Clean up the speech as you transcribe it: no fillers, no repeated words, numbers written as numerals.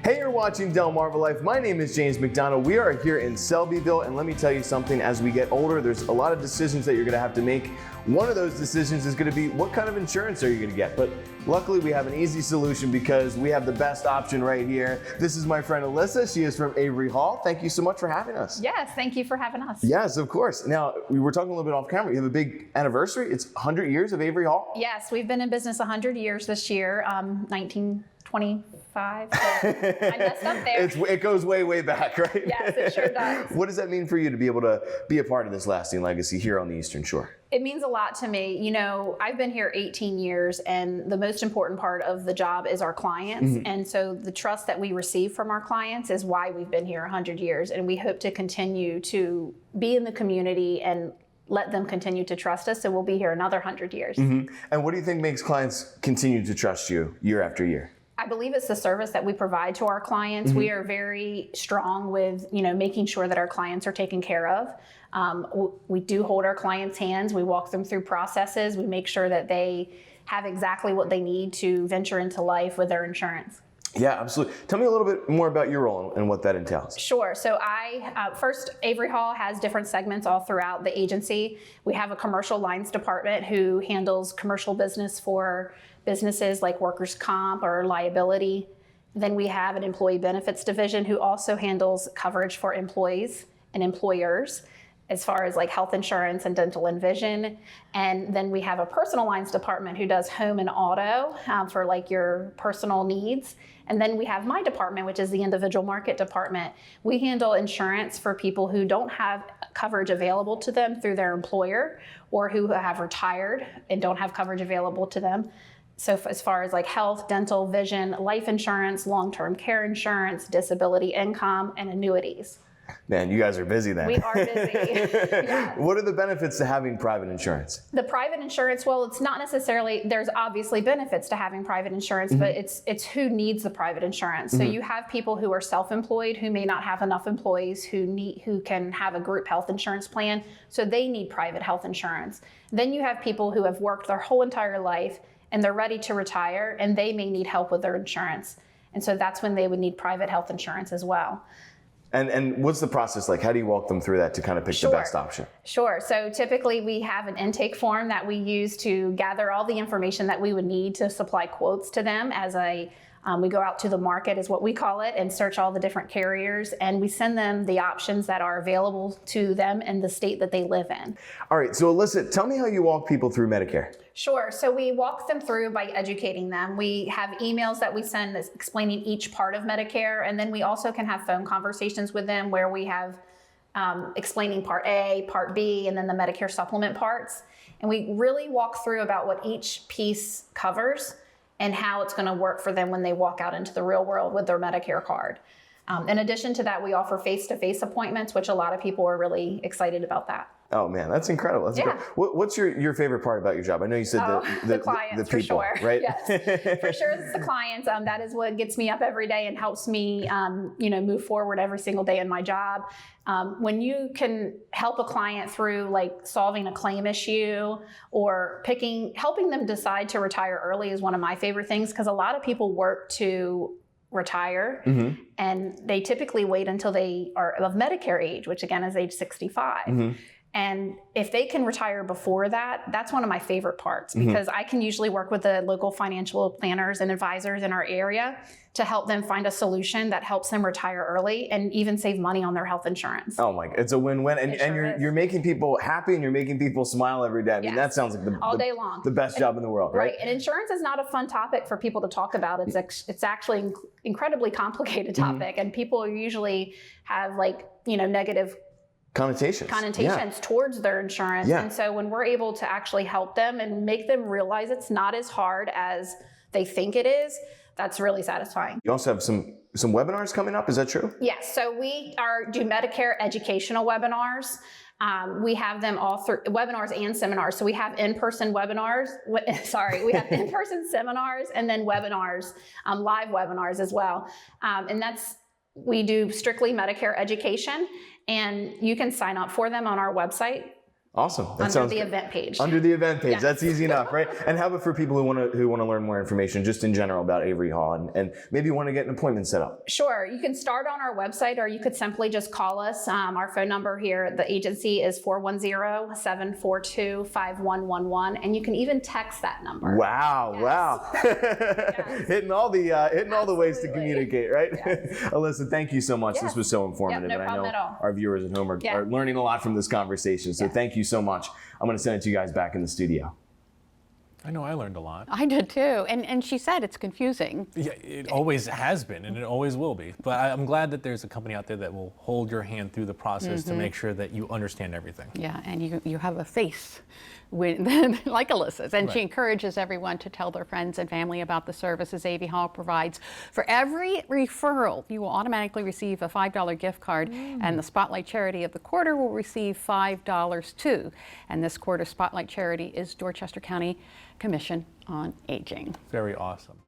Hey, you're watching DelmarvaLife. My name is James McDonald. We are here in Selbyville, and let me tell you something, as we get older, there's a lot of decisions that you're gonna have to make. One of those decisions is gonna be, what kind of insurance are you gonna get? But luckily, we have an easy solution because we have the best option right here. This is my friend Alyssa. She is from Avery Hall. Thank you so much for having us. Yes, thank you for having us. Yes, of course. Now, we were talking a little bit off camera. You have a big anniversary. It's 100 years of Avery Hall. Yes, we've been in business 100 years this year, 1925. So I messed up there. It goes way, way back, right? Yes, it sure does. What does that mean for you to be able to be a part of this lasting legacy here on the Eastern Shore? It means a lot to me. You know, I've been here 18 years, and the most important part of the job is our clients. Mm-hmm. And so the trust that we receive from our clients is why we've been here 100 years. And we hope to continue to be in the community and let them continue to trust us. So we'll be here another 100 years. Mm-hmm. And what do you think makes clients continue to trust you year after year? I believe it's the service that we provide to our clients. Mm-hmm. We are very strong with, making sure that our clients are taken care of. We do hold our clients' hands. We walk them through processes. We make sure that they have exactly what they need to venture into life with their insurance. Yeah, absolutely. Tell me a little bit more about your role and what that entails. Sure. So first, Avery Hall has different segments all throughout the agency. We have a commercial lines department who handles commercial business for businesses like workers' comp or liability. Then we have an employee benefits division who also handles coverage for employees and employers, as far as like health insurance and dental and vision. And then we have a personal lines department who does home and auto for like your personal needs. And then we have my department, which is the individual market department. We handle insurance for people who don't have coverage available to them through their employer, or who have retired and don't have coverage available to them. So as far as like health, dental, vision, life insurance, long-term care insurance, disability income, and annuities. Man, you guys are busy then. We are busy. Yes. What are the benefits to having private insurance? The private insurance, well, it's not necessarily, there's obviously benefits to having private insurance, mm-hmm. but it's who needs the private insurance. Mm-hmm. So you have people who are self-employed who may not have enough employees who can have a group health insurance plan, so they need private health insurance. Then you have people who have worked their whole entire life and they're ready to retire, and they may need help with their insurance. And so that's when they would need private health insurance as well. And what's the process like? How do you walk them through that to kind of pick the best option? Sure. So typically we have an intake form that we use to gather all the information that we would need to supply quotes to them as we go out to the market, is what we call it, and search all the different carriers, and we send them the options that are available to them in the state that they live in. All right, so Alyssa, tell me how you walk people through Medicare. Sure. So we walk them through by educating them. We have emails that we send that's explaining each part of Medicare, and then we also can have phone conversations with them where we have explaining Part A, Part B, and then the Medicare supplement parts. And we really walk through about what each piece covers and how it's going to work for them when they walk out into the real world with their Medicare card. In addition to that, we offer face-to-face appointments, which a lot of people are really excited about that. Oh man, that's incredible. That's incredible. What's your favorite part about your job? I know you said the clients, the people, for sure. Right? Yes, for sure. It's the clients. That is what gets me up every day and helps me, move forward every single day in my job. When you can help a client through like solving a claim issue or helping them decide to retire early is one of my favorite things, because a lot of people work to retire, mm-hmm. and they typically wait until they are of Medicare age, which again is age 65. Mm-hmm. And if they can retire before that, that's one of my favorite parts, because mm-hmm. I can usually work with the local financial planners and advisors in our area to help them find a solution that helps them retire early and even save money on their health insurance. Oh my, it's a win-win. And you're making people happy and you're making people smile every day. I mean, that sounds like all day long. The best job in the world, right? And insurance is not a fun topic for people to talk about. It's actually an incredibly complicated topic, mm-hmm. and people usually have negative connotations towards their insurance. Yeah. And so when we're able to actually help them and make them realize it's not as hard as they think it is, that's really satisfying. You also have some webinars coming up, is that true? Yes, so we do Medicare educational webinars. We have them all through webinars and seminars. So we have in-person webinars, we have in-person seminars, and then webinars, live webinars as well. And we do strictly Medicare education, and you can sign up for them on our website, Awesome. That under sounds the good. event page. Under the event page. Yes. That's easy enough, right? And how about for people who want to learn more information just in general about Avery Hall and maybe want to get an appointment set up? Sure. You can start on our website, or you could simply just call us. Our phone number here at the agency is 410-742-5111, and you can even text that number. Wow! Yes. Wow! Yes. Hitting all the ways to Absolutely. communicate, right? Yes. Alyssa, thank you so much. Yes. This was so informative, no and I problem know at all. our viewers at home are learning a lot from this conversation. So thank you so much. I'm going to send it to you guys back in the studio. I know I learned a lot. I did too. And she said it's confusing. Yeah, it always has been, and it always will be. But I'm glad that there's a company out there that will hold your hand through the process to make sure that you understand everything. Yeah, and you have a face with, like Alyssa's. And she encourages everyone to tell their friends and family about the services Avery Hall provides. For every referral, you will automatically receive a $5 gift card, and the Spotlight Charity of the quarter will receive $5 too. And this quarter's Spotlight Charity is Dorchester County Commission on Aging. Very awesome.